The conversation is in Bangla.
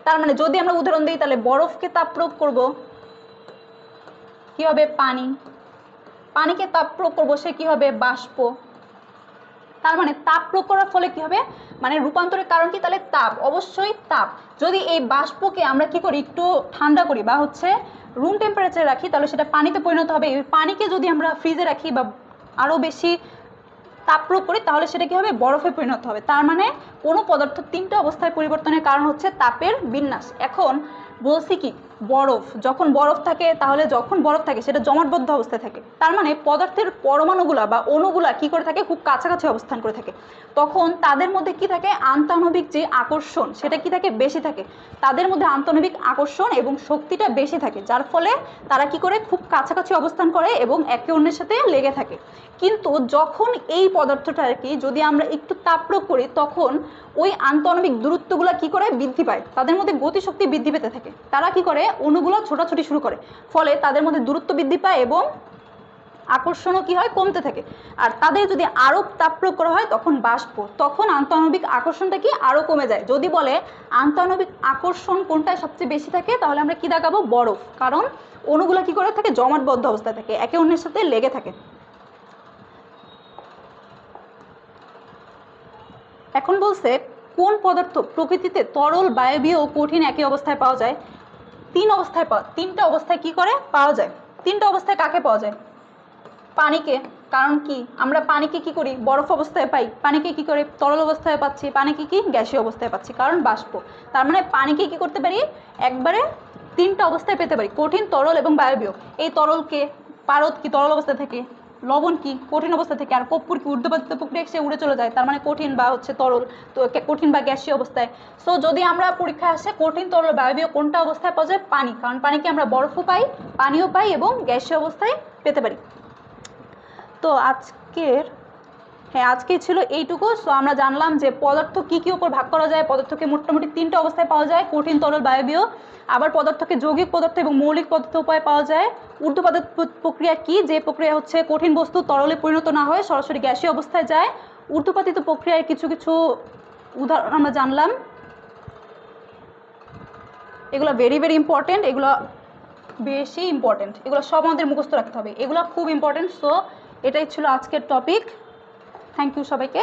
তার মানে যদি আমরা উদাহরণ দিই তাহলে বরফকে তাপ প্রয়োগ করবো কি হবে পানি, পানিকে তাপ প্রয়োগ করবো সে কি হবে বাষ্প। তার মানে তাপ প্রয়োগ করার ফলে কি হবে মানে রূপান্তরের কারণ কি তাহলে তাপ, অবশ্যই তাপ। যদি এই বাষ্পকে আমরা কি করি একটু ঠান্ডা করি বা হচ্ছে রুম টেম্পারেচারে রাখি তাহলে সেটা পানিতে পরিণত হবে। এই পানিকে যদি আমরা ফ্রিজে রাখি বা আরো বেশি তাপ প্রয়োগ করি তাহলে সেটা কি হবে বরফে পরিণত হবে। তার মানে কোনো পদার্থ তিনটা অবস্থায় পরিবর্তনের কারণ হচ্ছে তাপের বিন্যাস। এখন বলছি কি বরফ, যখন বরফ থাকে তাহলে যখন বরফ থাকে সেটা জমাটবদ্ধ অবস্থায় থাকে, তার মানে পদার্থের পরমাণুগুলা বা অণুগুলা কি করে থাকে খুব কাছাকাছি অবস্থান করে থাকে, তখন তাদের মধ্যে কি থাকে আন্তঃআণবিক যে আকর্ষণ সেটা কি থাকে বেশি থাকে, তাদের মধ্যে আন্তঃআণবিক আকর্ষণ এবং শক্তিটা বেশি থাকে, যার ফলে তারা কি করে খুব কাছাকাছি অবস্থান করে এবং একে অন্যের সাথে লেগে থাকে। কিন্তু যখন এই পদার্থটা আর কি যদি আমরা একটু তাপ প্রয়োগ করি তখন ওই আন্তঃআণবিক দূরত্বগুলো কি করে বৃদ্ধি পায়, তাদের মধ্যে গতিশক্তি বৃদ্ধি পেতে থাকে, তারা কি করে অণুগুলো ছোটাছুটি শুরু করে, ফলে তাদের মধ্যে দূরত্ব বৃদ্ধি পায় এবং আকর্ষণও কি হয় কমতে থাকে। আর তাদের যদি আরো তাপ প্রয়োগ করা হয় তখন বাষ্প, তখন আন্তঃআণবিক আকর্ষণটা কি আরো কমে যায়। যদি বলে আন্তঃআণবিক আকর্ষণ কোনটায় সবচেয়ে বেশি থাকে তাহলে আমরা কি দেখাবো বরফ, কারণ অণুগুলো কি করে থাকে জমাটবদ্ধ অবস্থায় থাকে, একে অন্যের সাথে লেগে থাকে। এখন বলছে কোন পদার্থ প্রকৃতিতে তরল বায়বীয় ও কঠিন একই অবস্থায় পাওয়া যায়। তিনটা অবস্থায় কি করে পাওয়া যায়, তিনটা অবস্থায় কাকে পাওয়া যায় পানিকে। কারণ কি আমরা পানিকে কি করি বরফ অবস্থায় পাই, পানিকে কি করে তরল অবস্থায় পাচ্ছি, পানিকে কি গ্যাসীয় অবস্থায় পাচ্ছি কারণ বাষ্প। তার মানে পানিকে কি করতে পারি একবারে তিনটা অবস্থায় পেতে পারি, কঠিন তরল এবং বায়বীয়। এই তরলকে পারদ কি তরল অবস্থায় থাকে, লবণ কি কঠিন অবস্থা থেকে, আর কর্পূর কি ঊর্ধ্বপাতিত প্রক্রিয়া সে উড়ে চলে যায়, তার মানে কঠিন বা হচ্ছে তরল, তো কঠিন বা গ্যাসীয় অবস্থায়। সো যদি আমরা পরীক্ষায় আসে কঠিন তরল বায়বীয় কোনটা অবস্থায় পাওয়া যায় পানি, কারণ পানিকে আমরা বরফও পাই পানিও পাই এবং গ্যাসীয় অবস্থায় পেতে পারি। তো আজকে ছিল এইটুকু। সো আমরা জানলাম যে পদার্থ কি কি উপর ভাগ করা যায়, পদার্থকে মোটামুটি তিনটা অবস্থায় পাওয়া যায় কঠিন তরল বায়বীয়, আবার পদার্থকে যৌগিক পদার্থ এবং মৌলিক পদার্থ উপায়ে পাওয়া যায়। ঊর্ধ্বপাতিত প্রক্রিয়া কি, যে প্রক্রিয়া হচ্ছে কঠিন বস্তু তরলে পরিণত না হয় সরাসরি গ্যাসীয় অবস্থায় যায়। ঊর্ধ্বপাতিত প্রক্রিয়ায় কিছু কিছু উদাহরণ আমরা জানলাম, এগুলো ভেরি ভেরি ইম্পর্টেন্ট, এগুলো বেশি ইম্পর্টেন্ট, এগুলো সব আমাদের মুখস্থ রাখতে হবে, এগুলো খুব ইম্পর্টেন্ট। সো এটাই ছিল আজকের টপিক। থ্যাংক ইউ সবাইকে।